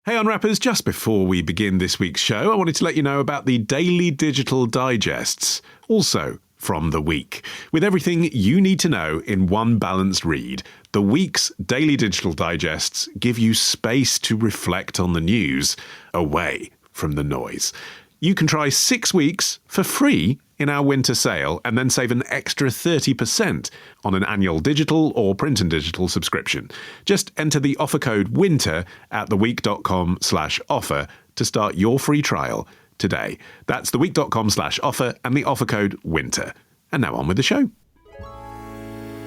Hey Unwrappers, just before we begin this week's show, I wanted to let you know about the daily digital digests, also from the week. With everything you need to know in one balanced read, the week's daily digital digests give you space to reflect on the news away from the noise. You can try 6 weeks for free in our winter sale and then save an extra 30% on an annual digital or print and digital subscription. Just enter the offer code WINTER at theweek.com/offer to start your free trial today. That's theweek.com/offer and the offer code WINTER. And now on with the show.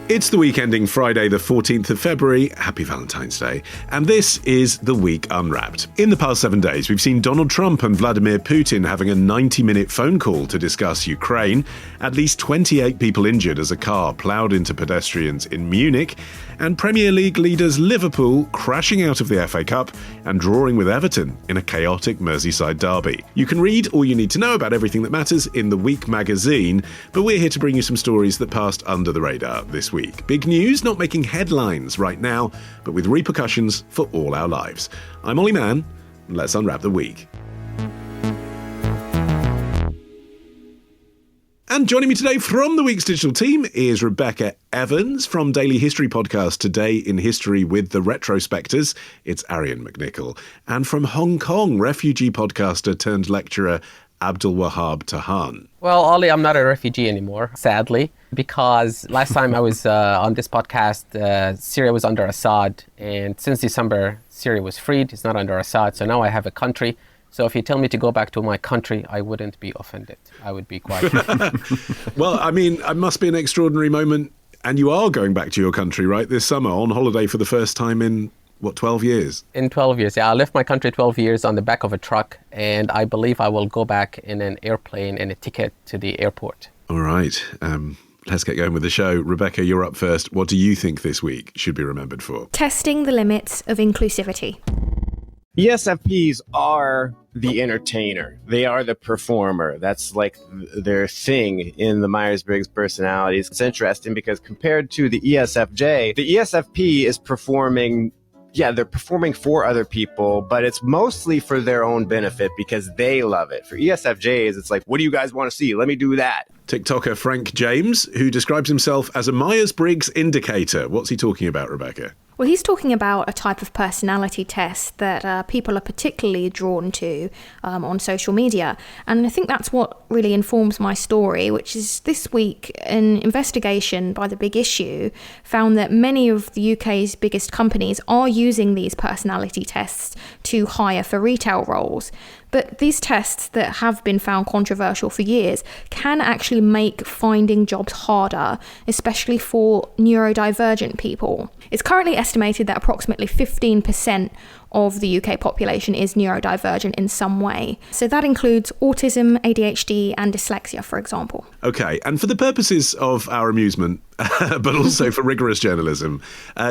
It's the week ending Friday, the 14th of February. Happy Valentine's Day. And this is The Week Unwrapped. In the past 7 days, we've seen Donald Trump and Vladimir Putin having a 90-minute phone call to discuss Ukraine, at least 28 people injured as a car ploughed into pedestrians in Munich, and Premier League leaders Liverpool crashing out of the FA Cup and drawing with Everton in a chaotic Merseyside derby. You can read all you need to know about everything that matters in The Week magazine, but we're here to bring you some stories that passed under the radar this week. Big news, not making headlines right now, but with repercussions for all our lives. I'm Ollie Mann, and let's unwrap the week. And joining me today from the week's digital team is Rebecca Evans from Daily History podcast Today in History with the Retrospectors. It's Arian McNichol. And from Hong Kong, refugee podcaster turned lecturer Abdul Wahab Tahan. Well, Ollie, I'm not a refugee anymore, sadly, because last time I was on this podcast, Syria was under Assad. And since December, Syria was freed. It's not under Assad. So now I have a country. So if you tell me to go back to my country, I wouldn't be offended. I would be quite happy. Well, I mean, it must be an extraordinary moment. And you are going back to your country, right, this summer on holiday for the first time in, 12 years? In 12 years, yeah. I left my country 12 years on the back of a truck. And I believe I will go back in an airplane and a ticket to the airport. All right. Let's get going with the show. Rebecca, you're up first. What do you think this week should be remembered for? Testing the limits of inclusivity. ESFPs are the entertainer. They are the performer. That's like their thing in the Myers-Briggs personalities. It's interesting because compared to the ESFJ, the ESFP is performing, they're performing for other people, but it's mostly for their own benefit because they love it. For ESFJs, it's like, what do you guys want to see? Let me do that. TikToker Frank James, who describes himself as a Myers-Briggs indicator. What's he talking about, Rebecca? Well, he's talking about a type of personality test that people are particularly drawn to on social media. And I think that's what really informs my story, which is this week an investigation by The Big Issue found that many of the UK's biggest companies are using these personality tests to hire for retail roles. But these tests that have been found controversial for years can actually make finding jobs harder, especially for neurodivergent people. It's currently estimated that approximately 15% of the UK population is neurodivergent in some way. So that includes autism, ADHD, and dyslexia, for example. Okay, and for the purposes of our amusement, but also for rigorous journalism,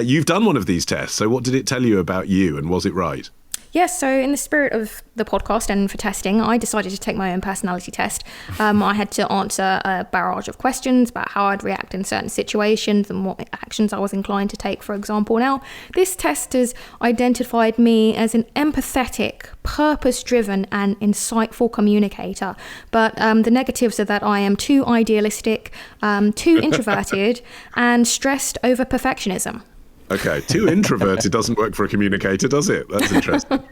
you've done one of these tests. So what did it tell you about you, and was it right? Yes, so in the spirit of the podcast and for testing, I decided to take my own personality test. I had to answer a barrage of questions about how I'd react in certain situations and what actions I was inclined to take, for example. Now, this test has identified me as an empathetic, purpose-driven and insightful communicator. But the negatives are that I am too idealistic, too introverted and stressed over perfectionism. Okay, too introverted doesn't work for a communicator, does it? That's interesting.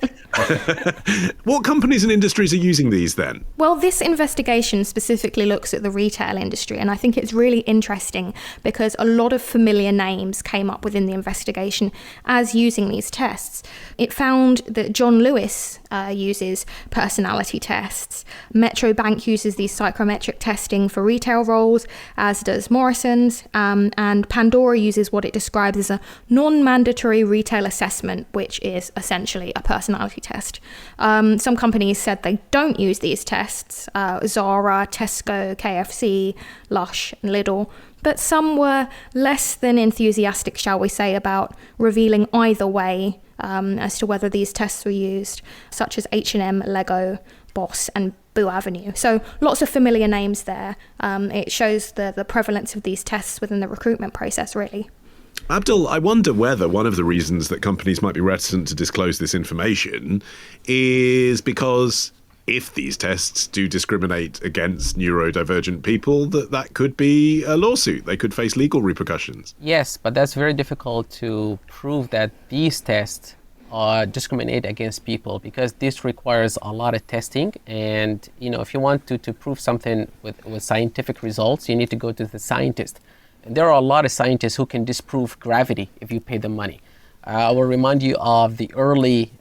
What companies and industries are using these then? Well, this investigation specifically looks at the retail industry, and I think it's really interesting because a lot of familiar names came up within the investigation as using these tests. It found that John Lewis uses personality tests. Metro Bank uses these psychometric testing for retail roles, as does Morrison's, and Pandora uses what it describes as a non-mandatory retail assessment, which is essentially a personality test. Some companies said they don't use these tests, Zara, Tesco, KFC, Lush and Lidl, but some were less than enthusiastic, shall we say, about revealing either way as to whether these tests were used, such as H&M, Lego, Boss and Boo Avenue. So lots of familiar names there. It shows the prevalence of these tests within the recruitment process, really. Abdul, I wonder whether one of the reasons that companies might be reticent to disclose this information is because if these tests do discriminate against neurodivergent people, that could be a lawsuit. They could face legal repercussions. Yes, but that's very difficult to prove that these tests discriminate against people, because this requires a lot of testing. And if you want to prove something with scientific results, you need to go to the scientist. And there are a lot of scientists who can disprove gravity if you pay them money. I will remind you of the early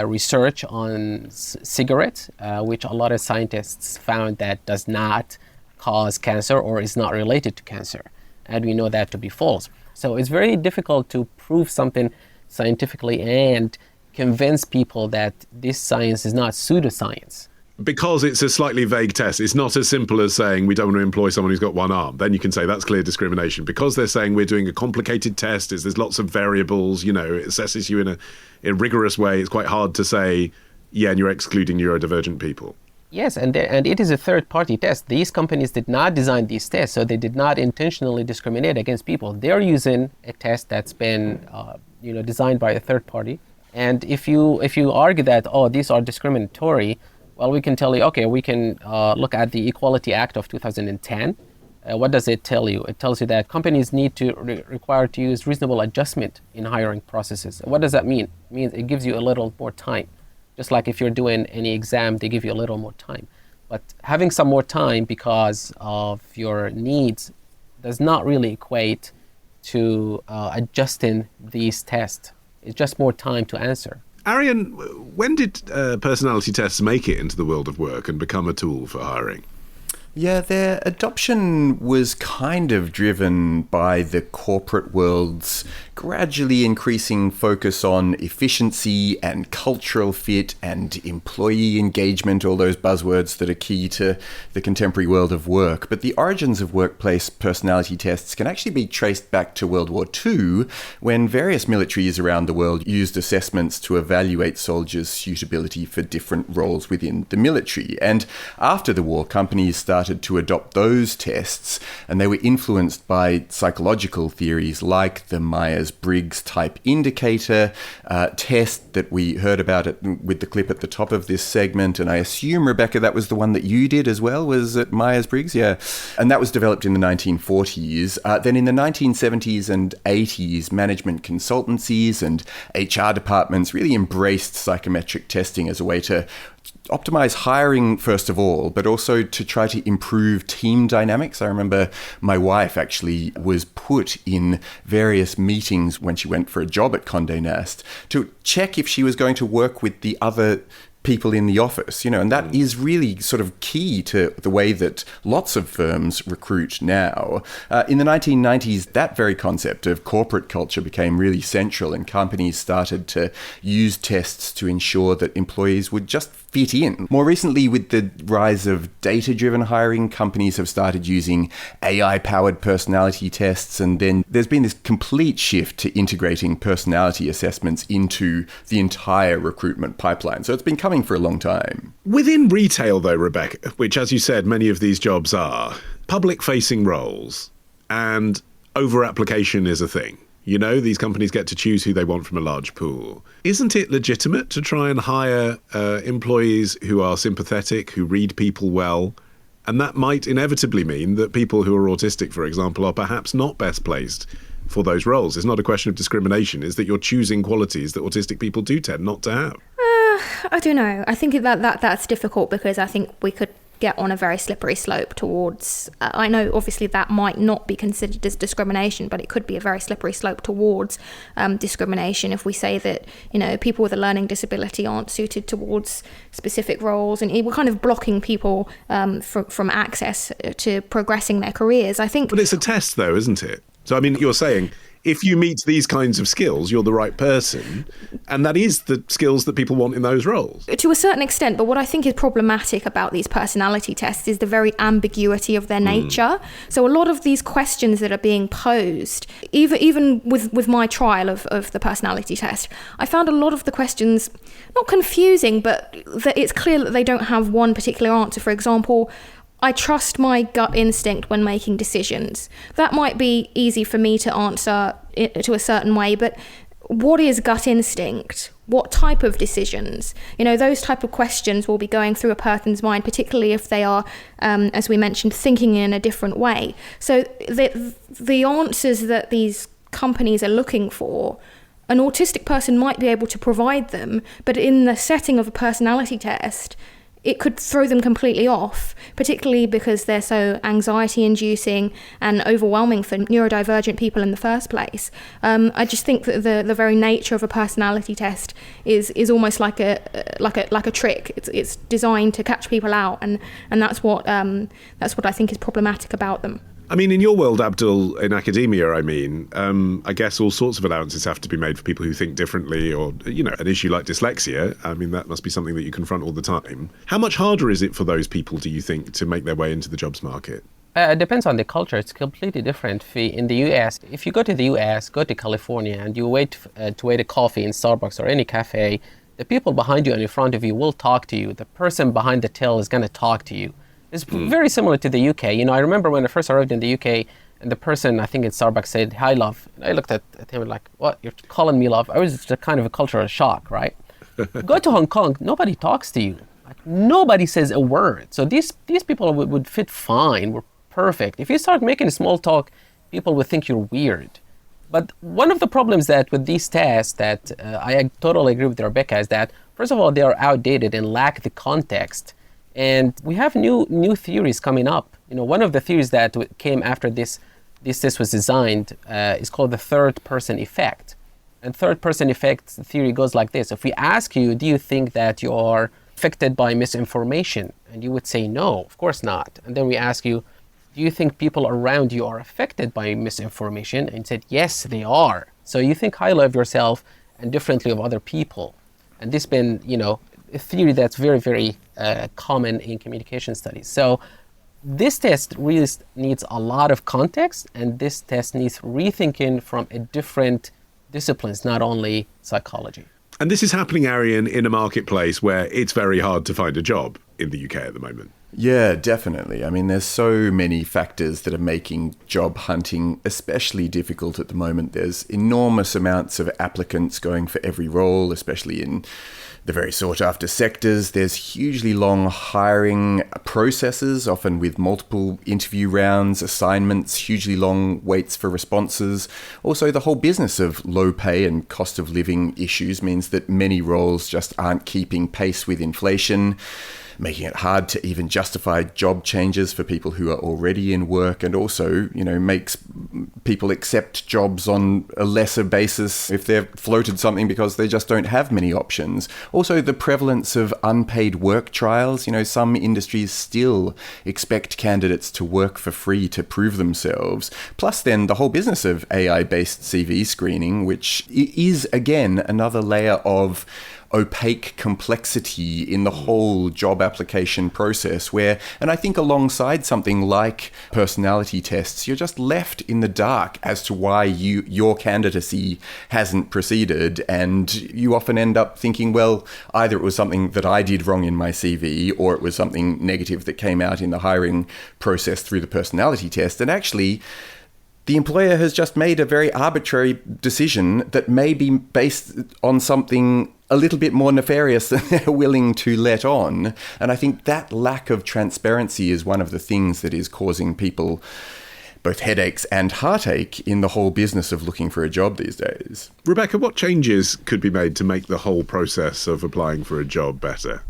research on cigarettes, which a lot of scientists found that does not cause cancer or is not related to cancer. And we know that to be false. So it's very difficult to prove something scientifically and convince people that this science is not pseudoscience. Because it's a slightly vague test. It's not as simple as saying we don't want to employ someone who's got one arm. Then you can say that's clear discrimination. Because they're saying we're doing a complicated test, there's lots of variables, it assesses you in a rigorous way. It's quite hard to say, yeah, and you're excluding neurodivergent people. Yes, and it is a third-party test. These companies did not design these tests, so they did not intentionally discriminate against people. They're using a test that's been designed by a third party. And if you argue that, these are discriminatory, well, we can tell you, okay, we can look at the Equality Act of 2010. What does it tell you? It tells you that companies need to require to use reasonable adjustment in hiring processes. What does that mean? It means it gives you a little more time. Just like if you're doing any exam, they give you a little more time. But having some more time because of your needs does not really equate to adjusting these tests. It's just more time to answer. Arian, when did personality tests make it into the world of work and become a tool for hiring? Yeah, their adoption was kind of driven by the corporate world's gradually increasing focus on efficiency and cultural fit and employee engagement, all those buzzwords that are key to the contemporary world of work. But the origins of workplace personality tests can actually be traced back to World War II, when various militaries around the world used assessments to evaluate soldiers' suitability for different roles within the military. And after the war, companies started to adopt those tests, and they were influenced by psychological theories like the Myers-Briggs type indicator test that we heard about it with the clip at the top of this segment. And I assume, Rebecca, that was the one that you did as well, was it Myers-Briggs? Yeah. And that was developed in the 1940s. Then in the 1970s and 80s, management consultancies and HR departments really embraced psychometric testing as a way to optimize hiring, first of all, but also to try to improve team dynamics. I remember my wife actually was put in various meetings when she went for a job at Condé Nast to check if she was going to work with the other people in the office, and that is really sort of key to the way that lots of firms recruit now. In the 1990s, that very concept of corporate culture became really central, and companies started to use tests to ensure that employees would just fit in. More recently, with the rise of data-driven hiring, companies have started using AI-powered personality tests, and then there's been this complete shift to integrating personality assessments into the entire recruitment pipeline. So it's been coming for a long time. Within retail, though, Rebecca, which, as you said, many of these jobs are, public-facing roles and over-application is a thing. These companies get to choose who they want from a large pool. Isn't it legitimate to try and hire employees who are sympathetic, who read people well? And that might inevitably mean that people who are autistic, for example, are perhaps not best placed for those roles. It's not a question of discrimination. It's that you're choosing qualities that autistic people do tend not to have. I don't know. I think that's difficult, because I think we could get on a very slippery slope towards, I know obviously that might not be considered as discrimination, but it could be a very slippery slope towards discrimination if we say that, people with a learning disability aren't suited towards specific roles, and we're kind of blocking people from access to progressing their careers, I think. But it's a test though, isn't it? So, you're saying if you meet these kinds of skills, you're the right person, and that is the skills that people want in those roles. To a certain extent, but what I think is problematic about these personality tests is the very ambiguity of their nature. So a lot of these questions that are being posed, even with my trial of the personality test, I found a lot of the questions not confusing, but that it's clear that they don't have one particular answer. For example, I trust my gut instinct when making decisions. That might be easy for me to answer to a certain way, but what is gut instinct? What type of decisions? Those type of questions will be going through a person's mind, particularly if they are, as we mentioned, thinking in a different way. So the answers that these companies are looking for, an autistic person might be able to provide them, but in the setting of a personality test, it could throw them completely off, particularly because they're so anxiety-inducing and overwhelming for neurodivergent people in the first place. I just think that the very nature of a personality test is almost like a trick. It's designed to catch people out, and that's what I think is problematic about them. I mean, in your world, Abdul, in academia, I guess all sorts of allowances have to be made for people who think differently or, an issue like dyslexia. I mean, that must be something that you confront all the time. How much harder is it for those people, do you think, to make their way into the jobs market? It depends on the culture. It's completely different. In the US, if you go to the US, go to California, and you wait to wait a coffee in Starbucks or any cafe, the people behind you and in front of you will talk to you. The person behind the till is going to talk to you. It's very similar to the UK. I remember when I first arrived in the UK, and the person, I think in Starbucks, said, "Hi, love." And I looked at him like, "What? You're calling me love?" I was just kind of a cultural shock, right? Go to Hong Kong, nobody talks to you. Like, nobody says a word. So these people would fit fine, were perfect. If you start making small talk, people would think you're weird. But one of the problems that with these tests that I totally agree with Rebecca is that, first of all, they are outdated and lack the context. And we have new theories coming up. One of the theories that came after this test was designed is called the third-person effect. And third-person effect theory goes like this. If we ask you, do you think that you are affected by misinformation? And you would say, no, of course not. And then we ask you, do you think people around you are affected by misinformation? And you said, yes, they are. So you think highly of yourself and differently of other people. And this has been, a theory that's very, very common in communication studies. So this test really needs a lot of context, and this test needs rethinking from a different disciplines, not only psychology. And this is happening, Arian, in a marketplace where it's very hard to find a job in the UK at the moment. Yeah, definitely. I mean, there's so many factors that are making job hunting especially difficult at the moment. There's enormous amounts of applicants going for every role, especially in the very sought-after sectors. There's hugely long hiring processes, often with multiple interview rounds, assignments, hugely long waits for responses. Also, the whole business of low pay and cost of living issues means that many roles just aren't keeping pace with inflation, making it hard to even justify job changes for people who are already in work, and also, makes people accept jobs on a lesser basis if they're floated something because they just don't have many options. Also, the prevalence of unpaid work trials. Some industries still expect candidates to work for free to prove themselves. Plus then the whole business of AI-based CV screening, which is, again, another layer of opaque complexity in the whole job application process and I think alongside something like personality tests, you're just left in the dark as to why your candidacy hasn't proceeded, and you often end up thinking, well, either it was something that I did wrong in my CV, or it was something negative that came out in the hiring process through the personality test, and actually the employer has just made a very arbitrary decision that may be based on something a little bit more nefarious than they're willing to let on. And I think that lack of transparency is one of the things that is causing people both headaches and heartache in the whole business of looking for a job these days. Rebecca, what changes could be made to make the whole process of applying for a job better?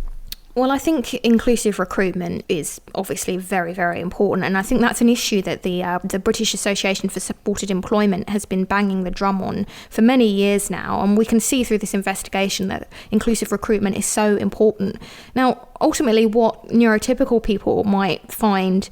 Well, I think inclusive recruitment is obviously very, very important. And I think that's an issue that the British Association for Supported Employment has been banging the drum on for many years now. And we can see through this investigation that inclusive recruitment is so important. Now, ultimately, what neurotypical people might find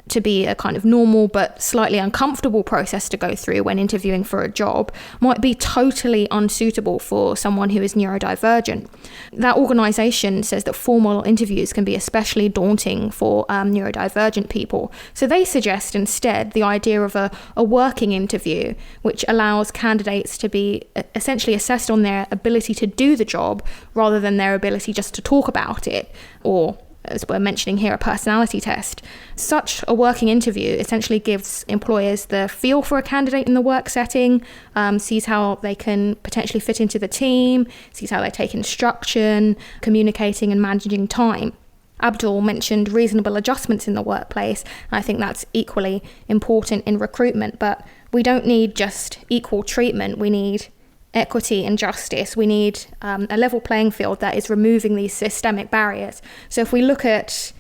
to be a kind of normal but slightly uncomfortable process to go through when interviewing for a job might be totally unsuitable for someone who is neurodivergent. That organisation says that formal interviews can be especially daunting for neurodivergent people. So they suggest instead the idea of a working interview, which allows candidates to be essentially assessed on their ability to do the job rather than their ability just to talk about it or as we're mentioning here, a personality test. Such a working interview essentially gives employers the feel for a candidate in the work setting, sees how they can potentially fit into the team, sees how they take instruction, communicating and managing time. Abdul mentioned reasonable adjustments in the workplace. I think that's equally important in recruitment, but we don't need just equal treatment. We need equity and justice. We need a level playing field that is removing these systemic barriers. So if we look at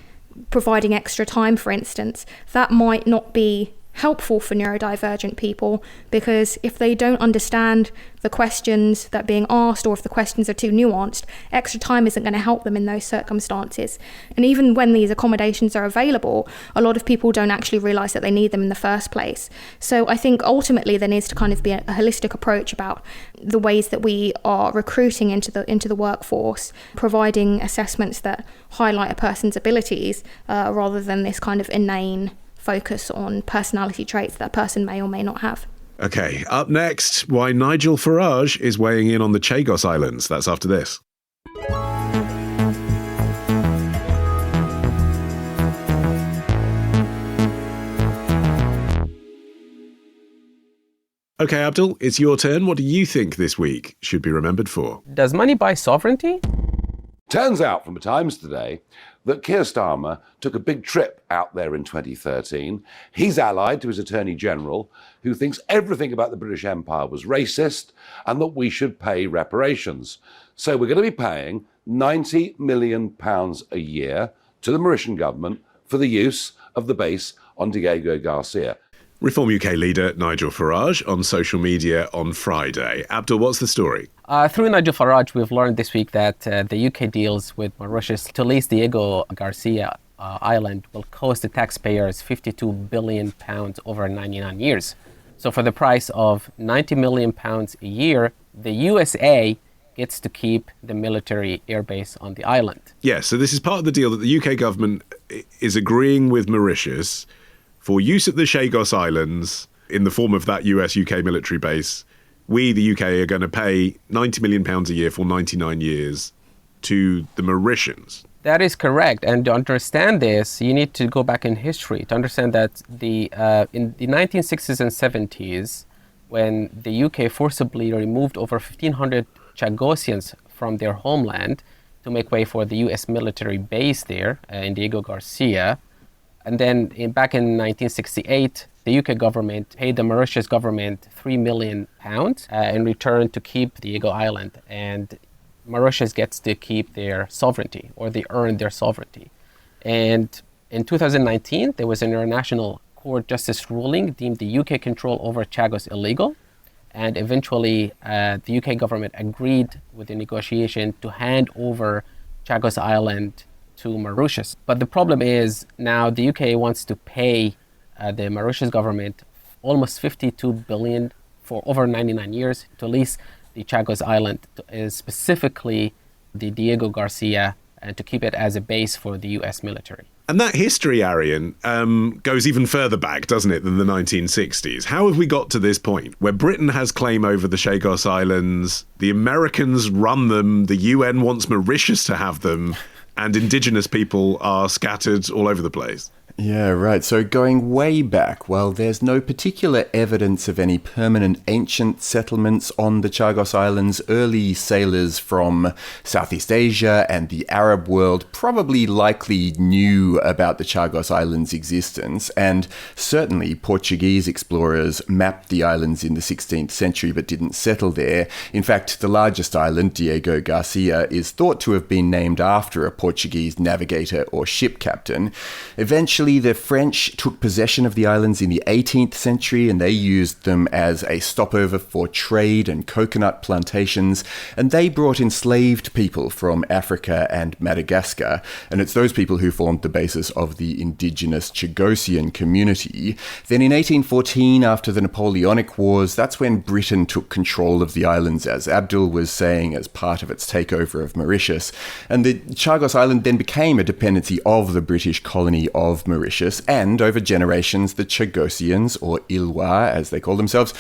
providing extra time, for instance, that might not be helpful for neurodivergent people, because if they don't understand the questions that are being asked, or if the questions are too nuanced, extra time isn't going to help them in those circumstances. And even when these accommodations are available, a lot of people don't actually realise that they need them in the first place. So I think ultimately there needs to kind of be a holistic approach about the ways that we are recruiting into the workforce, providing assessments that highlight a person's abilities rather than this kind of inane focus on personality traits that a person may or may not have. Okay, up next, why Nigel Farage is weighing in on the Chagos Islands. That's after this. Okay, Abdul, it's your turn. What do you think this week should be remembered for? Does money buy sovereignty? Turns out from the Times today that Keir Starmer took a big trip out there in 2013. He's allied to his Attorney General, who thinks everything about the British Empire was racist and that we should pay reparations. So we're going to be paying £90 million a year to the Mauritian government for the use of the base on Diego Garcia. Reform UK leader Nigel Farage on social media on Friday. Abdul, what's the story? Through Nigel Farage, we've learned this week that the UK deals with Mauritius to lease Diego Garcia Island will cost the taxpayers £52 billion over 99 years. So for the price of £90 million a year, the USA gets to keep the military airbase on the island. Yeah, so this is part of the deal that the UK government is agreeing with Mauritius for use at the Chagos Islands in the form of that US-UK military base. We, the UK, are going to pay £90 million a year for 99 years to the Mauritians. That is correct. And to understand this, you need to go back in history to understand that in the 1960s and 70s, when the UK forcibly removed over 1,500 Chagosians from their homeland to make way for the US military base there in Diego Garcia. And then back in 1968, the UK government paid the Mauritius government £3 million in return to keep Diego Island. And Mauritius gets to keep their sovereignty, or they earn their sovereignty. And in 2019, there was an international court justice ruling deemed the UK control over Chagos illegal. And eventually, the UK government agreed with the negotiation to hand over Chagos Island to Mauritius. But the problem is now the UK wants to pay the Mauritius government almost $52 billion for over 99 years to lease the Chagos Island, specifically the Diego Garcia, and to keep it as a base for the US military. And that history, Arian, goes even further back, doesn't it, than the 1960s? How have we got to this point where Britain has claim over the Chagos Islands, the Americans run them, the UN wants Mauritius to have them, and indigenous people are scattered all over the place? Yeah, right. So going way back, well, there's no particular evidence of any permanent ancient settlements on the Chagos Islands. Early sailors from Southeast Asia and the Arab world probably likely knew about the Chagos Islands' existence, and certainly Portuguese explorers mapped the islands in the 16th century but didn't settle there. In fact, the largest island, Diego Garcia, is thought to have been named after a Portuguese navigator or ship captain. Eventually, the French took possession of the islands in the 18th century, and they used them as a stopover for trade and coconut plantations, and they brought enslaved people from Africa and Madagascar, and it's those people who formed the basis of the indigenous Chagosian community. Then in 1814, after the Napoleonic Wars, that's when Britain took control of the islands, as Abdul was saying, as part of its takeover of Mauritius, and the Chagos Island then became a dependency of the British colony of Mauritius Mauritius, and over generations, the Chagosians, or Ilwa as they call themselves,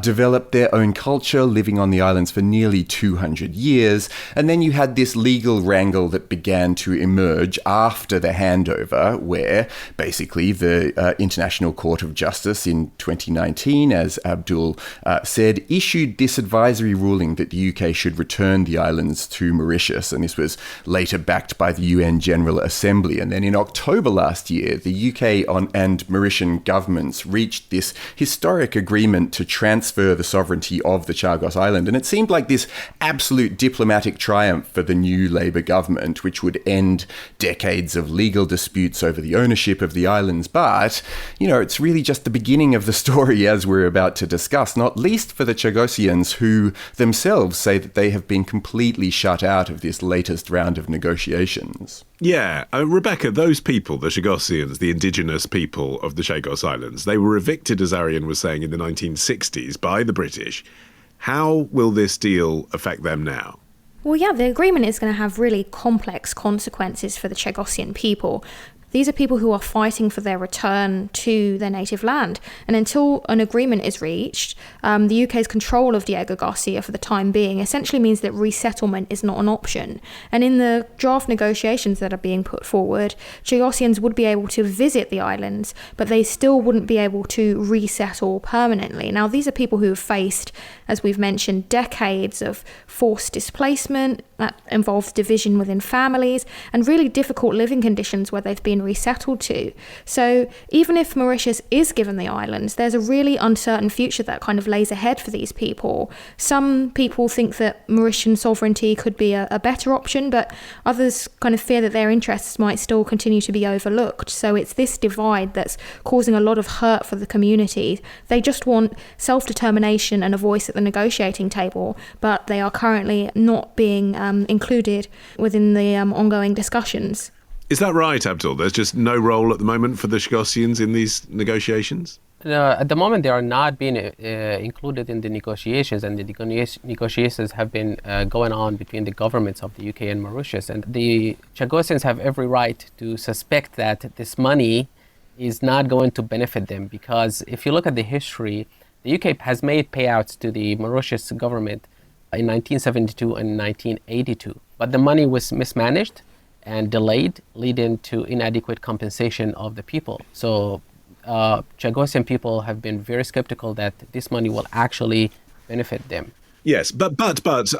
developed their own culture, living on the islands for nearly 200 years. And then you had this legal wrangle that began to emerge after the handover, where basically the International Court of Justice in 2019, as Abdul said, issued this advisory ruling that the UK should return the islands to Mauritius. And this was later backed by the UN General Assembly. And then in October last year, the UK and Mauritian governments reached this historic agreement to transfer the sovereignty of the Chagos Island. And it seemed like this absolute diplomatic triumph for the new Labour government, which would end decades of legal disputes over the ownership of the islands. But, it's really just the beginning of the story, as we're about to discuss, not least for the Chagosians, who themselves say that they have been completely shut out of this latest round of negotiations. Yeah, Rebecca, those people, the Chagosians, the indigenous people of the Chagos Islands, they were evicted, as Arian was saying, in the 1960s by the British. How will this deal affect them now? Well, yeah, the agreement is going to have really complex consequences for the Chagosian people. These are people who are fighting for their return to their native land. And until an agreement is reached, the UK's control of Diego Garcia for the time being essentially means that resettlement is not an option. And in the draft negotiations that are being put forward, Chagosians would be able to visit the islands, but they still wouldn't be able to resettle permanently. Now, these are people who have faced, as we've mentioned, decades of forced displacement that involves division within families and really difficult living conditions where they've been resettled to. So even if Mauritius is given the islands, there's a really uncertain future that kind of lays ahead for these people. Some people think that Mauritian sovereignty could be a better option, but others kind of fear that their interests might still continue to be overlooked. So it's this divide that's causing a lot of hurt for the community. They just want self-determination and a voice at the negotiating table, but they are currently not being included within the ongoing discussions. Is that right, Abdul? There's just no role at the moment for the Chagosians in these negotiations? At the moment, they are not being included in the negotiations, and the negotiations have been going on between the governments of the UK and Mauritius. And the Chagosians have every right to suspect that this money is not going to benefit them, because if you look at the history, the UK has made payouts to the Mauritius government in 1972 and 1982, but the money was mismanaged and delayed, leading to inadequate compensation of the people. So Chagosian people have been very skeptical that this money will actually benefit them. Yes, but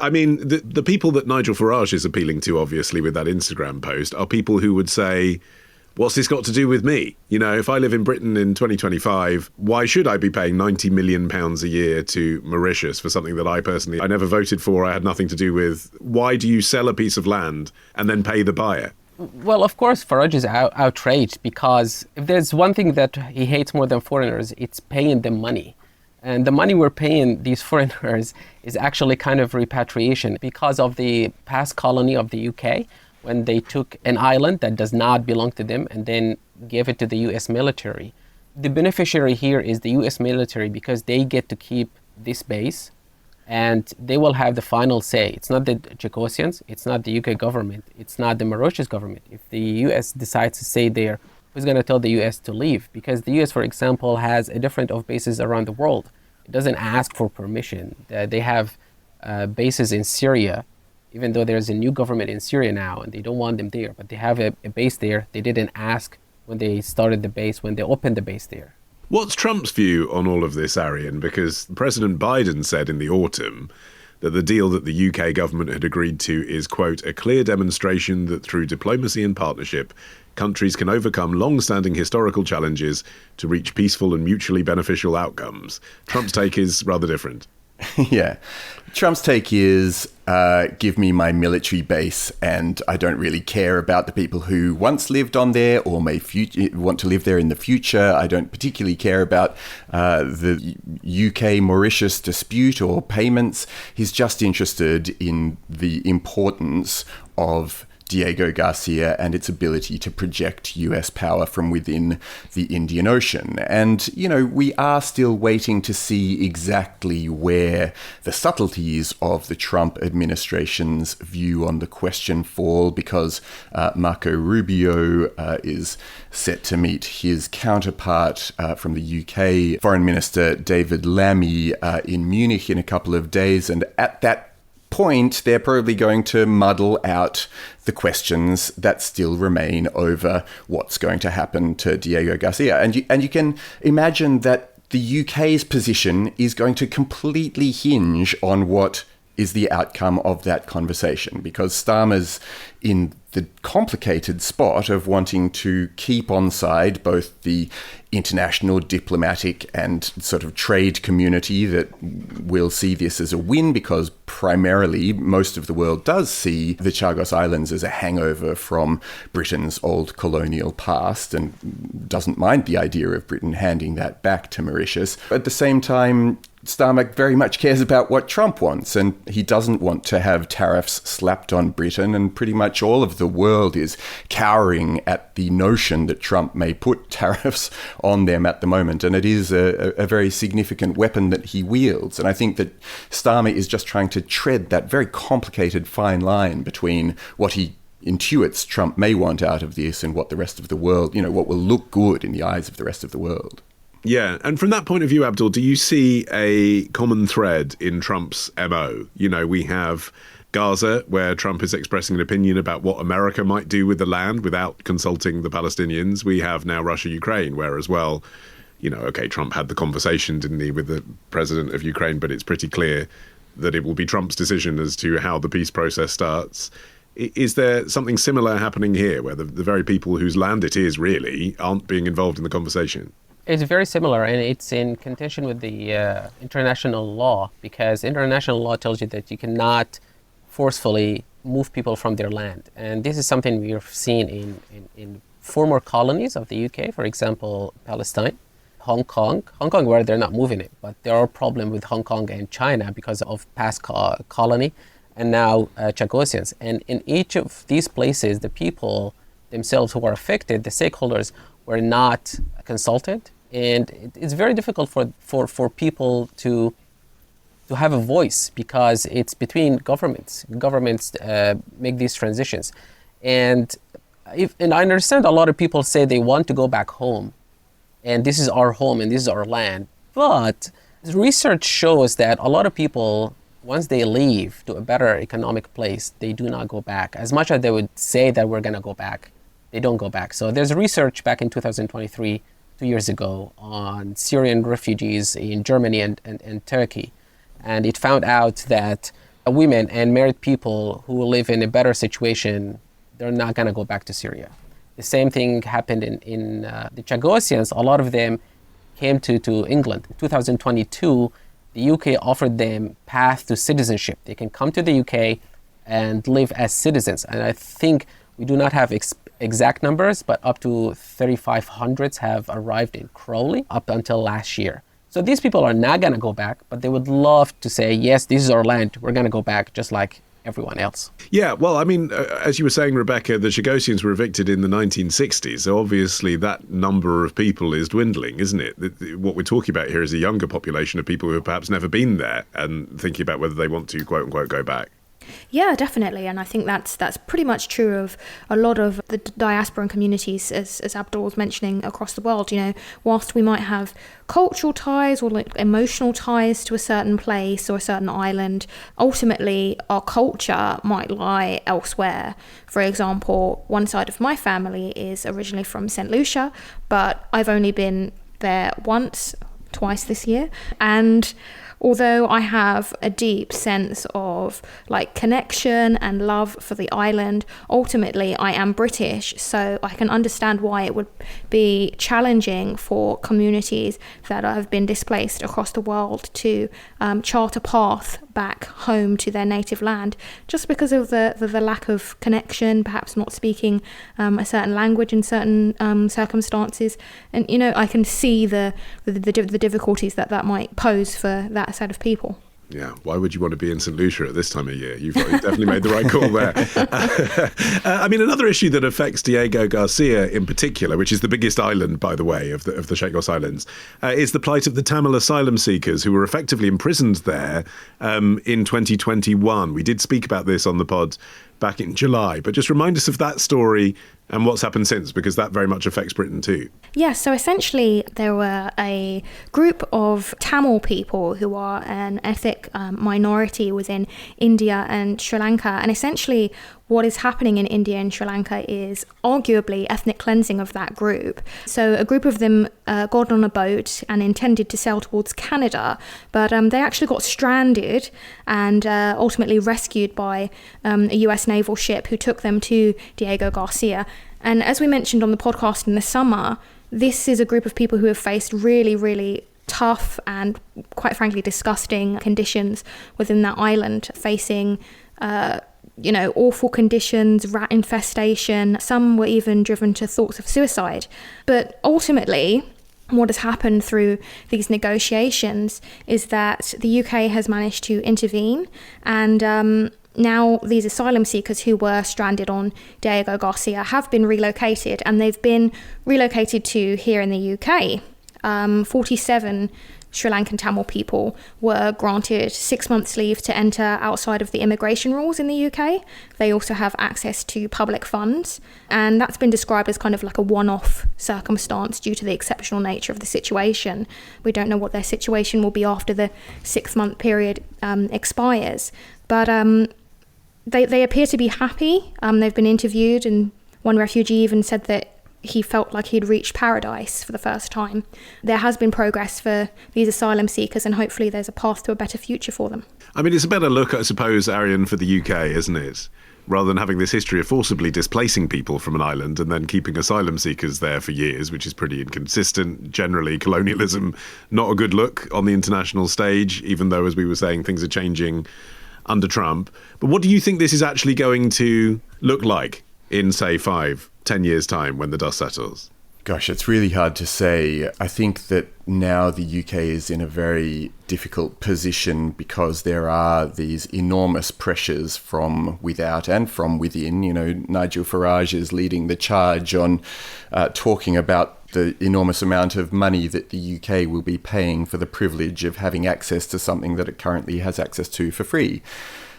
I mean, the people that Nigel Farage is appealing to, obviously, with that Instagram post, are people who would say, what's this got to do with me? If I live in Britain in 2025, why should I be paying £90 million a year to Mauritius for something that I never voted for, I had nothing to do with? Why do you sell a piece of land and then pay the buyer? Well, of course, Farage is outraged, because if there's one thing that he hates more than foreigners, it's paying them money. And the money we're paying these foreigners is actually kind of repatriation because of the past colony of the UK, when they took an island that does not belong to them and then gave it to the US military. The beneficiary here is the US military, because they get to keep this base and they will have the final say. It's not the Chagosians, it's not the UK government, it's not the Mauritius government. If the US decides to stay there, who's going to tell the US to leave? Because the US, for example, has a different of bases around the world. It doesn't ask for permission. They have bases in Syria, even though there's a new government in Syria now and they don't want them there, but they have a base there. They didn't ask when they started the base, when they opened the base there. What's Trump's view on all of this, Arian? Because President Biden said in the autumn that the deal that the UK government had agreed to is, quote, a clear demonstration that through diplomacy and partnership, countries can overcome long-standing historical challenges to reach peaceful and mutually beneficial outcomes. Trump's take is rather different. Yeah. Trump's take is, give me my military base, and I don't really care about the people who once lived on there or may want to live there in the future. I don't particularly care about the UK-Mauritius dispute or payments. He's just interested in the importance of Diego Garcia and its ability to project US power from within the Indian Ocean. And, we are still waiting to see exactly where the subtleties of the Trump administration's view on the question fall, because Marco Rubio is set to meet his counterpart from the UK, Foreign Minister David Lammy, in Munich in a couple of days. And at that point, they're probably going to muddle out the questions that still remain over what's going to happen to Diego Garcia. And you can imagine that the UK's position is going to completely hinge on what is the outcome of that conversation, because Starmer's in the complicated spot of wanting to keep on side both the international diplomatic and sort of trade community that will see this as a win, because primarily most of the world does see the Chagos Islands as a hangover from Britain's old colonial past and doesn't mind the idea of Britain handing that back to Mauritius. At the same time, Starmer very much cares about what Trump wants, and he doesn't want to have tariffs slapped on Britain, and pretty much all of the world is cowering at the notion that Trump may put tariffs on them at the moment, and it is a very significant weapon that he wields. And I think that Starmer is just trying to tread that very complicated fine line between what he intuits Trump may want out of this and what the rest of the world, what will look good in the eyes of the rest of the world. Yeah, and from that point of view, Abdul, do you see a common thread in Trump's MO? We have Gaza, where Trump is expressing an opinion about what America might do with the land without consulting the Palestinians. We have now Russia-Ukraine, where as well, Trump had the conversation, didn't he, with the president of Ukraine, but it's pretty clear that it will be Trump's decision as to how the peace process starts. Is there something similar happening here, where the very people whose land it is really aren't being involved in the conversation? It's very similar, and it's in contention with the international law, because international law tells you that you cannot forcefully move people from their land. And this is something we've seen in former colonies of the UK, for example, Palestine, Hong Kong, where they're not moving it, but there are problems with Hong Kong and China because of past colony, and now Chagosians. And in each of these places, the people themselves who are affected, the stakeholders, were not consulted. And it's very difficult for people to have a voice, because it's between governments. Governments make these transitions. And I understand a lot of people say they want to go back home, and this is our home and this is our land. But research shows that a lot of people, once they leave to a better economic place, they do not go back. As much as they would say that we're going to go back, they don't go back. So there's research back in 2023, 2 years ago, on Syrian refugees in Germany and Turkey. And it found out that women and married people who live in a better situation, they're not going to go back to Syria. The same thing happened in the Chagosians. A lot of them came to England. In 2022, the UK offered them path to citizenship. They can come to the UK and live as citizens. And I think we do not have exact numbers, but up to 3,500 have arrived in Crowley up until last year. So these people are not going to go back, but they would love to say, yes, this is our land. We're going to go back just like everyone else. Yeah, well, I mean, as you were saying, Rebecca, the Chagosians were evicted in the 1960s. So obviously that number of people is dwindling, isn't it? What we're talking about here is a younger population of people who have perhaps never been there and thinking about whether they want to, quote unquote, go back. Yeah, definitely. And I think that's pretty much true of a lot of the diasporan communities, as Abdul was mentioning, across the world. Whilst we might have cultural ties or emotional ties to a certain place or a certain island, ultimately our culture might lie elsewhere. For example, one side of my family is originally from St. Lucia, but I've only been there twice this year. And although I have a deep sense of connection and love for the island, ultimately I am British, so I can understand why it would be challenging for communities that have been displaced across the world to chart a path back home to their native land, just because of the lack of connection, perhaps not speaking a certain language in certain circumstances. And I can see the difficulties that might pose for that set of people. Yeah, why would you want to be in St. Lucia at this time of year? You've definitely made the right call there. I mean, another issue that affects Diego Garcia in particular, which is the biggest island, by the way, of the Chagos Islands, is the plight of the Tamil asylum seekers who were effectively imprisoned there in 2021. We did speak about this on the pod back in July, but just remind us of that story and what's happened since, because that very much affects Britain too. Yes, so essentially there were a group of Tamil people who are an ethnic minority within India and Sri Lanka, and essentially what is happening in India and Sri Lanka is arguably ethnic cleansing of that group. So a group of them got on a boat and intended to sail towards Canada, but they actually got stranded and ultimately rescued by a US naval ship who took them to Diego Garcia. And as we mentioned on the podcast in the summer, this is a group of people who have faced really, really tough and quite frankly disgusting conditions within that island, facing awful conditions, rat infestation. Some were even driven to thoughts of suicide. But ultimately, what has happened through these negotiations is that the UK has managed to intervene, and now these asylum seekers who were stranded on Diego Garcia have been relocated, and they've been relocated to here in the UK. 47 Sri Lankan Tamil people were granted 6 months leave to enter outside of the immigration rules in the UK. They also have access to public funds, and that's been described as kind of like a one-off circumstance due to the exceptional nature of the situation. We don't know what their situation will be after the 6-month period expires, but they appear to be happy. They've been interviewed, and one refugee even said that he felt like he'd reached paradise for the first time. There has been progress for these asylum seekers, and hopefully there's a path to a better future for them. I mean, it's a better look, I suppose, Arian, for the UK, isn't it? Rather than having this history of forcibly displacing people from an island and then keeping asylum seekers there for years, which is pretty inconsistent. Generally, colonialism, not a good look on the international stage, even though, as we were saying, things are changing under Trump. But what do you think this is actually going to look like in, say, 5-10 years' time when the dust settles? Gosh, it's really hard to say. I think that now the UK is in a very difficult position because there are these enormous pressures from without and from within. You know, Nigel Farage is leading the charge on talking about the enormous amount of money that the UK will be paying for the privilege of having access to something that it currently has access to for free.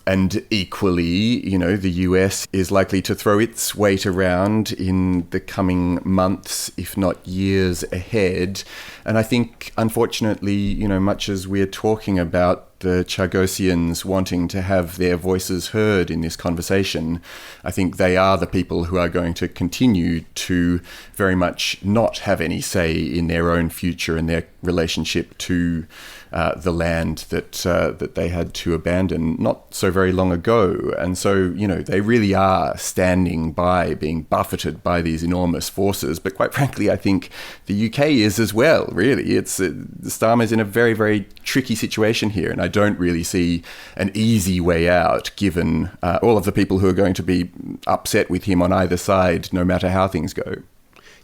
And equally, you know, the US is likely to throw its weight around in the coming months, if not years ahead. And I think, unfortunately, you know, much as we're talking about the Chagosians wanting to have their voices heard in this conversation, I think they are the people who are going to continue to very much not have any say in their own future and their relationship to the land that they had to abandon not so very long ago. And so, you know, they really are standing by, being buffeted by these enormous forces. But quite frankly, I think the UK is as well, really. It's Starmer's in a very, very tricky situation here, and I don't really see an easy way out given all of the people who are going to be upset with him on either side, no matter how things go.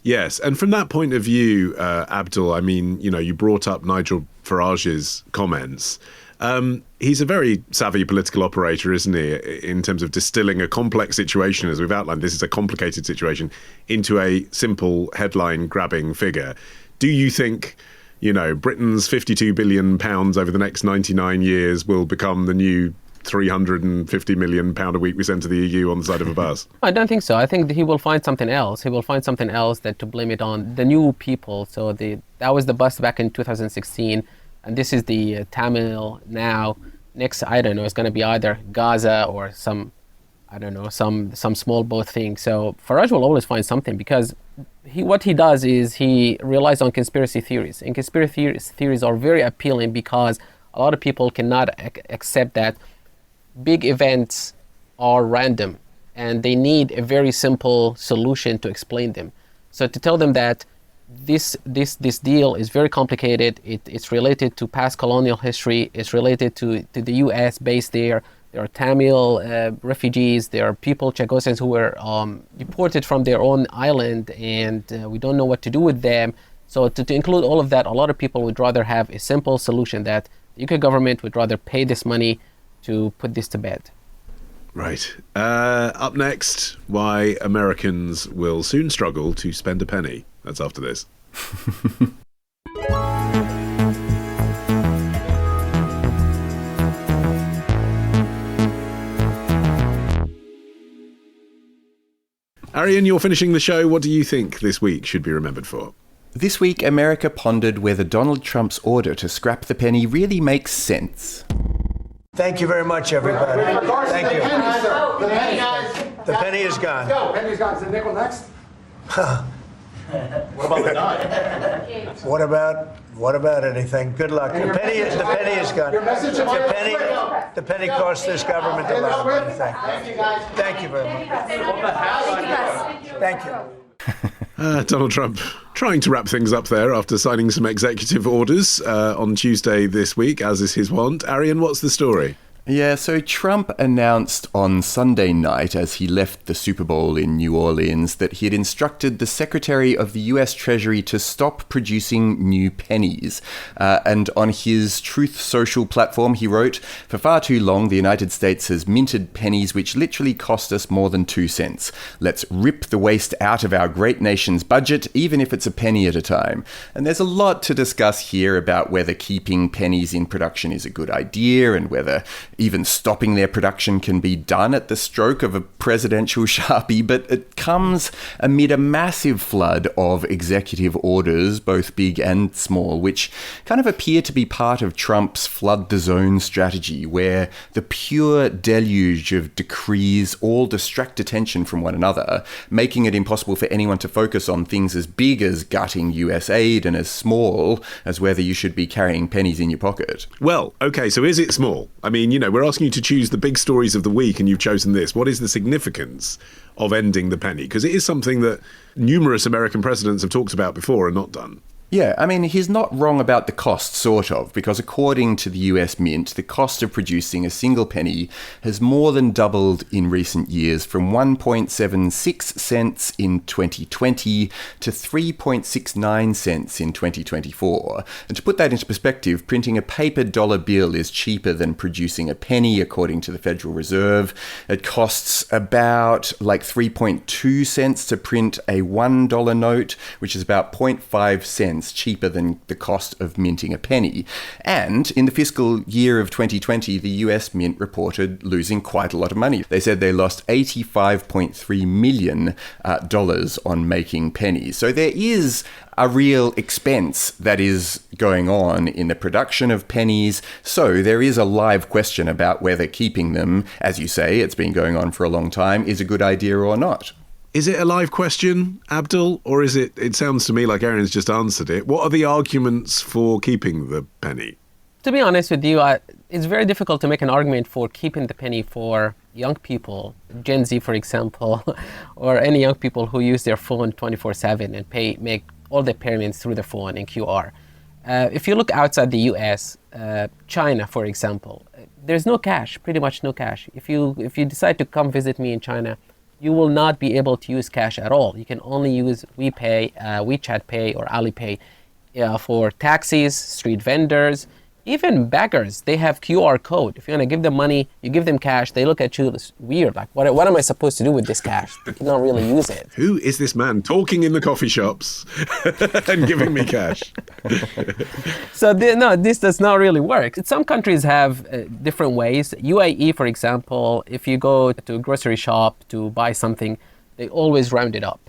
Yes, and from that point of view, Abdul, I mean, you know, you brought up Nigel Farage's comments. He's a very savvy political operator, isn't he, in terms of distilling a complex situation, as we've outlined. This is a complicated situation, into a simple headline-grabbing figure. Do you think, you know, Britain's £52 billion over the next 99 years will become the new £350 million a week we send to the EU on the side of a bus? I don't think so. I think he will find something else. He will find something else that to blame it on the new people. So that was the bus back in 2016, and this is the Tamil now. Next, I don't know, it's going to be either Gaza or some small boat thing. So Farage will always find something, because what he does is he relies on conspiracy theories, and conspiracy theories are very appealing because a lot of people cannot accept that big events are random and they need a very simple solution to explain them. So to tell them that this deal is very complicated, it's related to past colonial history, it's related to the US based there. There are Tamil refugees, there are people, Chagosians, who were deported from their own island, and we don't know what to do with them. So to include all of that, a lot of people would rather have a simple solution that The UK government would rather pay this money to put this to bed. Right. Up next, why Americans will soon struggle to spend a penny. That's after this. Arian, you're finishing the show. What do you think this week should be remembered for? This week, America pondered whether Donald Trump's order to scrap the penny really makes sense. Thank you very much, everybody. Thank you. The penny, guys. The penny is gone. Go. Penny's gone. Is the nickel next? What about the dime? What about anything? Good luck. The penny is gone. Your message to The penny cost this government a lot of money. Thank you, guys. Thank you very much. Thank you. Donald Trump trying to wrap things up there after signing some executive orders on Tuesday this week, as is his wont. Arian, what's the story? Yeah, so Trump announced on Sunday night as he left the Super Bowl in New Orleans that he had instructed the Secretary of the US Treasury to stop producing new pennies. And on his Truth Social platform, he wrote, "For far too long, the United States has minted pennies which literally cost us more than 2 cents. Let's rip the waste out of our great nation's budget, even if it's a penny at a time." And there's a lot to discuss here about whether keeping pennies in production is a good idea and whether even stopping their production can be done at the stroke of a presidential Sharpie, but it comes amid a massive flood of executive orders, both big and small, which kind of appear to be part of Trump's flood the zone strategy, where the pure deluge of decrees all distract attention from one another, making it impossible for anyone to focus on things as big as gutting US aid and as small as whether you should be carrying pennies in your pocket. Well, okay, so is it small? I mean, we're asking you to choose the big stories of the week and you've chosen this. What is the significance of ending the penny? Because it is something that numerous American presidents have talked about before and not done. Yeah, I mean, he's not wrong about the cost, sort of, because according to the US Mint, the cost of producing a single penny has more than doubled in recent years, from 1.76 cents in 2020 to 3.69 cents in 2024. And to put that into perspective, printing a paper dollar bill is cheaper than producing a penny, according to the Federal Reserve. It costs about 3.2 cents to print a $1 note, which is about 0.5 cents cheaper than the cost of minting a penny. And in the fiscal year of 2020, the US Mint reported losing quite a lot of money. They said they lost $85.3 million on making pennies. So there is a real expense that is going on in the production of pennies. So there is a live question about whether keeping them, as you say, it's been going on for a long time, is a good idea or not. Is it a live question, Abdul, or is it sounds to me like Aaron's just answered it. What are the arguments for keeping the penny? To be honest with you, it's very difficult to make an argument for keeping the penny for young people, Gen Z, for example, or any young people who use their phone 24/7 and make all their payments through their phone in QR. If you look outside the US, China, for example, there's no cash, pretty much no cash. If you decide to come visit me in China, you will not be able to use cash at all. You can only use WeChat Pay or Alipay for taxis, street vendors, even beggars. They have QR code. If you want to give them money, you give them cash, they look at you weird. Like, what am I supposed to do with this cash? You cannot really use it. Who is this man talking in the coffee shops and giving me cash? So this does not really work. Some countries have different ways. UAE, for example, if you go to a grocery shop to buy something, they always round it up.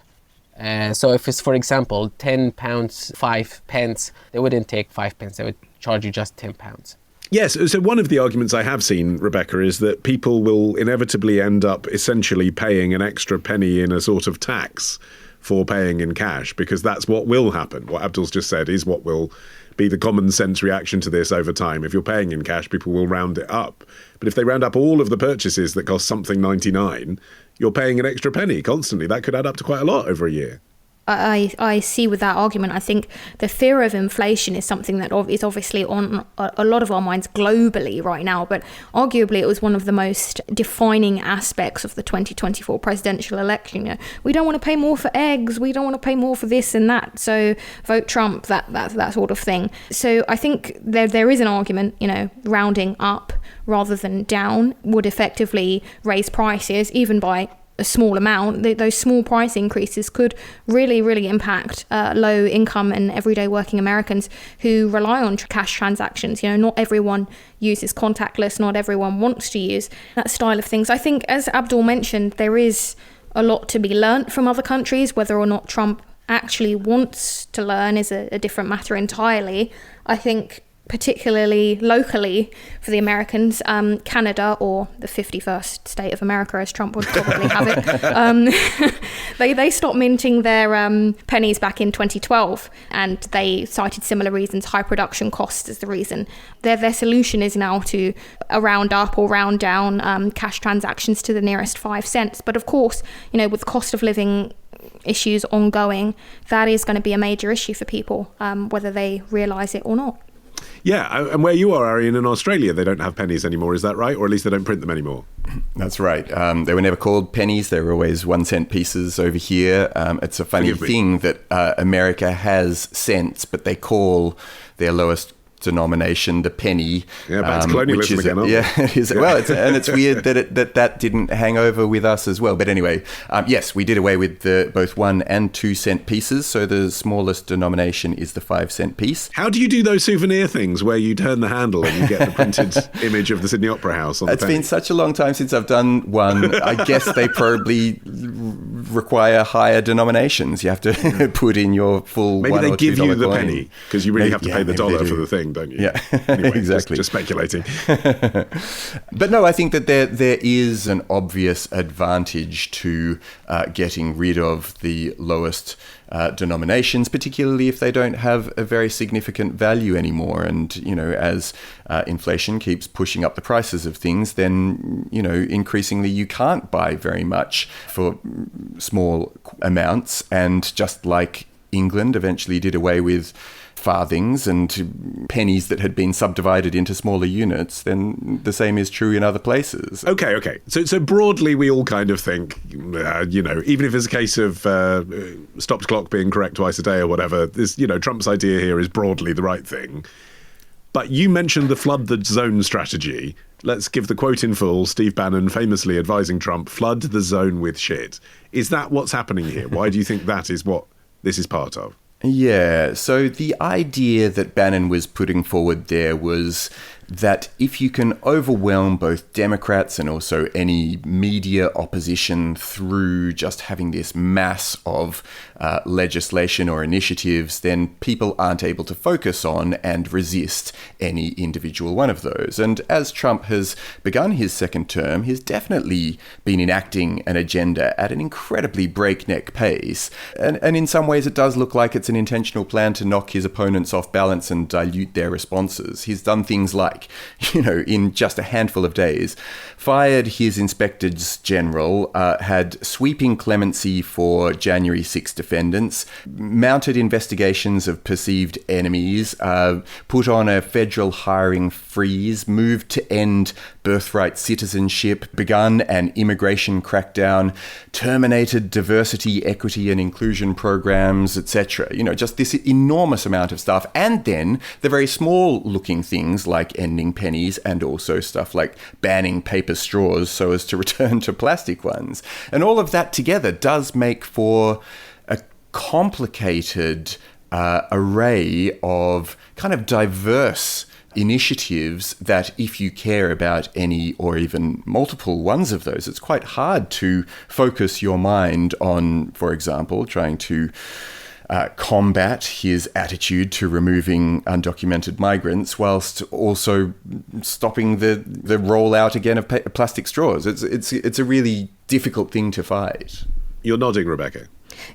So if it's, for example, £10, 5 pence, they wouldn't take 5 pence. They would charge you just £10. Yes, so one of the arguments I have seen, Rebecca, is that people will inevitably end up essentially paying an extra penny in a sort of tax for paying in cash, because that's what will happen. What Abdul's just said is what will be the common sense reaction to this over time. If you're paying in cash, people will round it up. But if they round up all of the purchases that cost something 99, you're paying an extra penny constantly. That could add up to quite a lot over a year. I see with that argument. I think the fear of inflation is something that is obviously on a lot of our minds globally right now, but arguably it was one of the most defining aspects of the 2024 presidential election. You know, we don't want to pay more for eggs, we don't want to pay more for this and that, so vote Trump, that sort of thing. So I think there is an argument, you know, rounding up rather than down would effectively raise prices, even by a small amount. Those small price increases could really, really impact low income and everyday working Americans who rely on cash transactions. You know, not everyone uses contactless, not everyone wants to use that style of things. I think, as Abdul mentioned, there is a lot to be learnt from other countries. Whether or not Trump actually wants to learn is a different matter entirely. I think particularly locally for the Americans, Canada, or the 51st state of America, as Trump would probably have it, they stopped minting their pennies back in 2012, and they cited similar reasons, high production costs as the reason. Their solution is now to round up or round down cash transactions to the nearest 5 cents. But of course, you know, with cost of living issues ongoing, that is going to be a major issue for people, whether they realise it or not. Yeah, and where you are, Arian, in Australia, they don't have pennies anymore, is that right? Or at least they don't print them anymore. That's right. They were never called pennies. They were always 1 cent pieces over here. It's a funny thing that America has cents, but they call their lowest denomination the penny. Yeah, but it's colonialism again, aren't it is. Yeah. Well, it's weird that didn't hang over with us as well. But anyway, yes, we did away with both 1 and 2 cent pieces. So the smallest denomination is the 5 cent piece. How do you do those souvenir things where you turn the handle and you get the printed image of the Sydney Opera House on the penny? It's been such a long time since I've done one. I guess they probably require higher denominations. You have to put in your full Maybe $1 they or $2 give you the coin. penny because you really have to pay the dollar for the thing, don't you? Yeah, anyway, exactly. Just speculating. But no, I think that there is an obvious advantage to getting rid of the lowest denominations, particularly if they don't have a very significant value anymore. And, you know, as inflation keeps pushing up the prices of things, then, you know, increasingly you can't buy very much for small amounts. And just like England eventually did away with farthings and pennies that had been subdivided into smaller units, then the same is true in other places. Okay. So broadly, we all kind of think, you know, even if it's a case of stopped clock being correct twice a day or whatever, this, you know, Trump's idea here is broadly the right thing. But you mentioned the flood the zone strategy. Let's give the quote in full. Steve Bannon famously advising Trump, flood the zone with shit. Is that what's happening here? Why do you think that is what this is part of? Yeah, so the idea that Bannon was putting forward there was that if you can overwhelm both Democrats and also any media opposition through just having this mass of legislation or initiatives, then people aren't able to focus on and resist any individual one of those. And as Trump has begun his second term, he's definitely been enacting an agenda at an incredibly breakneck pace. And in some ways, it does look like it's an intentional plan to knock his opponents off balance and dilute their responses. He's done things like, you know, in just a handful of days, fired his inspectors general, had sweeping clemency for January 6 defendants, mounted investigations of perceived enemies, put on a federal hiring freeze, moved to end birthright citizenship, begun an immigration crackdown, terminated diversity, equity, and inclusion programs, etc. You know, just this enormous amount of stuff. And then the very small looking things like ending pennies and also stuff like banning paper straws so as to return to plastic ones. And all of that together does make for a complicated array of kind of diverse initiatives that, if you care about any or even multiple ones of those, it's quite hard to focus your mind on, for example, trying to combat his attitude to removing undocumented migrants whilst also stopping the rollout again of plastic straws. It's a really difficult thing to fight. You're nodding, Rebecca.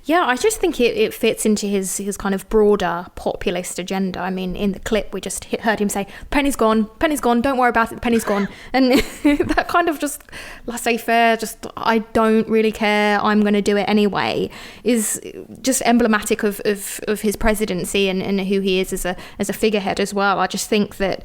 Yeah, I just think it fits into his kind of broader populist agenda. I mean, in the clip, we just heard him say, penny's gone, don't worry about it, the penny's gone. And that kind of just laissez-faire, just I don't really care, I'm going to do it anyway, is just emblematic of his presidency and who he is as a figurehead as well. I just think that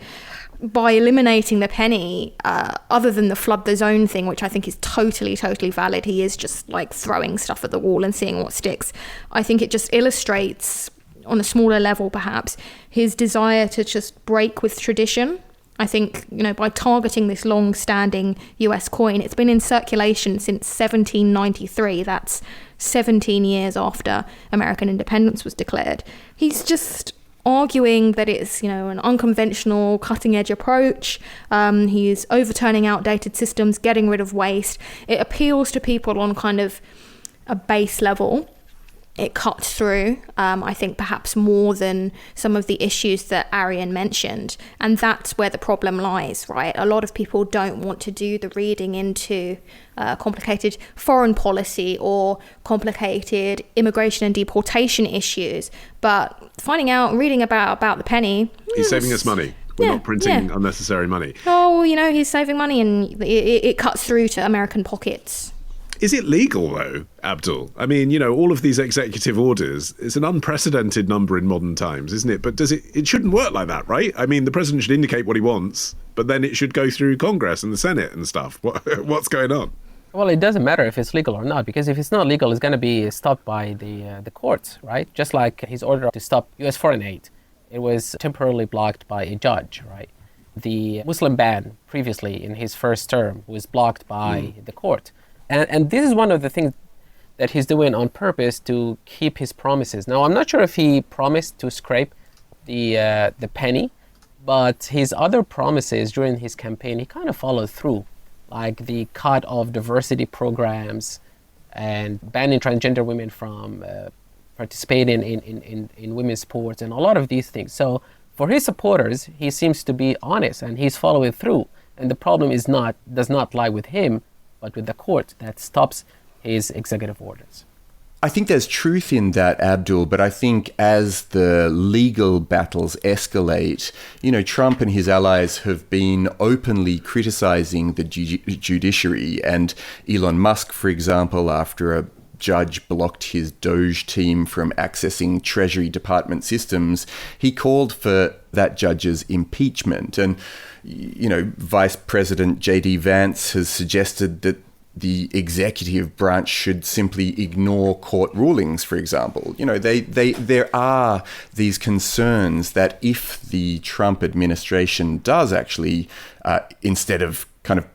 by eliminating the penny, other than the flood the zone thing, which I think is totally valid, he is just like throwing stuff at the wall and seeing what sticks. I think it just illustrates, on a smaller level perhaps, his desire to just break with tradition. I think, by targeting this long-standing US coin, it's been in circulation since 1793. That's 17 years after American independence was declared. He's just arguing that it's, an unconventional, cutting-edge approach. He is overturning outdated systems, getting rid of waste. It appeals to people on kind of a base level. It cuts through, I think, perhaps more than some of the issues that Arian mentioned. And that's where the problem lies, right? A lot of people don't want to do the reading into complicated foreign policy or complicated immigration and deportation issues. But reading about the penny... He's saving us money. We're not printing unnecessary money. Oh, he's saving money, and it cuts through to American pockets. Is it legal, though, Abdul? I mean, all of these executive orders, it's an unprecedented number in modern times, isn't it? But it shouldn't work like that, right? I mean, the president should indicate what he wants, but then it should go through Congress and the Senate and stuff. What's going on? Well, it doesn't matter if it's legal or not, because if it's not legal, it's going to be stopped by the courts, right? Just like his order to stop U.S. foreign aid. It was temporarily blocked by a judge, right? The Muslim ban previously in his first term was blocked by the court. And this is one of the things that he's doing on purpose to keep his promises. Now, I'm not sure if he promised to scrape the penny, but his other promises during his campaign, he kind of followed through, like the cut of diversity programs and banning transgender women from participating in women's sports and a lot of these things. So for his supporters, he seems to be honest and he's following through. And the problem does not lie with him, but with the court that stops his executive orders. I think there's truth in that, Abdul, but I think as the legal battles escalate, Trump and his allies have been openly criticizing the judiciary. And Elon Musk, for example, after a judge blocked his Doge team from accessing Treasury Department systems, he called for that judge's impeachment. And Vice President J.D. Vance has suggested that the executive branch should simply ignore court rulings, for example. There are these concerns that if the Trump administration does actually, instead of kind of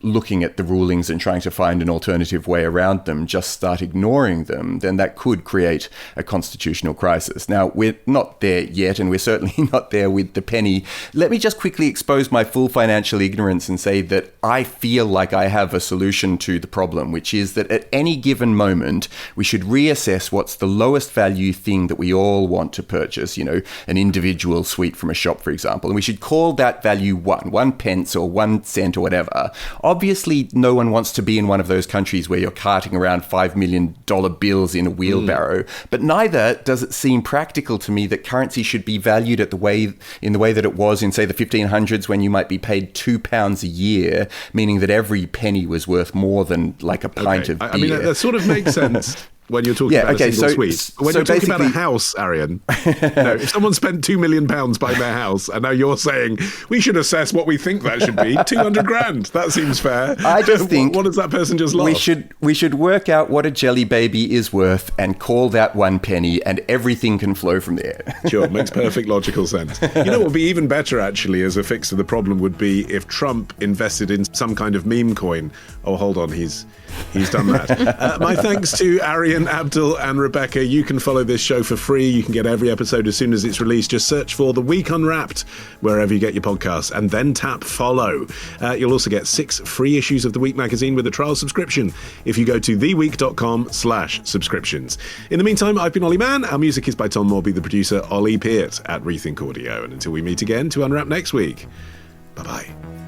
looking at the rulings and trying to find an alternative way around them, just start ignoring them, then that could create a constitutional crisis. Now, we're not there yet, and we're certainly not there with the penny. Let me just quickly expose my full financial ignorance and say that I feel like I have a solution to the problem, which is that at any given moment, we should reassess what's the lowest value thing that we all want to purchase, an individual sweet from a shop, for example, and we should call that value 1 pence or 1 cent or whatever. Obviously, no one wants to be in one of those countries where you're carting around $5 million bills in a wheelbarrow, but neither does it seem practical to me that currency should be valued in the way that it was in, say, the 1500s, when you might be paid £2 a year, meaning that every penny was worth more than like a pint of beer. I mean, that sort of makes sense. When you're talking about a single suite. When you're talking about a house, Arian, if someone spent £2 million buying their house, and now you're saying we should assess what we think that should be, 200 grand. That seems fair. I just think what does that person just lost? We should work out what a jelly baby is worth and call that 1 penny, and everything can flow from there. Sure, makes perfect logical sense. What would be even better, actually, as a fix to the problem would be if Trump invested in some kind of meme coin. Oh, hold on, he's done that. My thanks to Arian, Abdul and Rebecca. You can follow this show for free. You can get every episode as soon as it's released. Just search for The Week Unwrapped wherever you get your podcasts and then tap follow. You'll also get 6 free issues of The Week magazine with a trial subscription if you go to theweek.com/subscriptions. In the meantime, I've been Ollie Mann. Our music is by Tom Morby, the producer, Ollie Peart at Rethink Audio. And until we meet again to unwrap next week, bye-bye.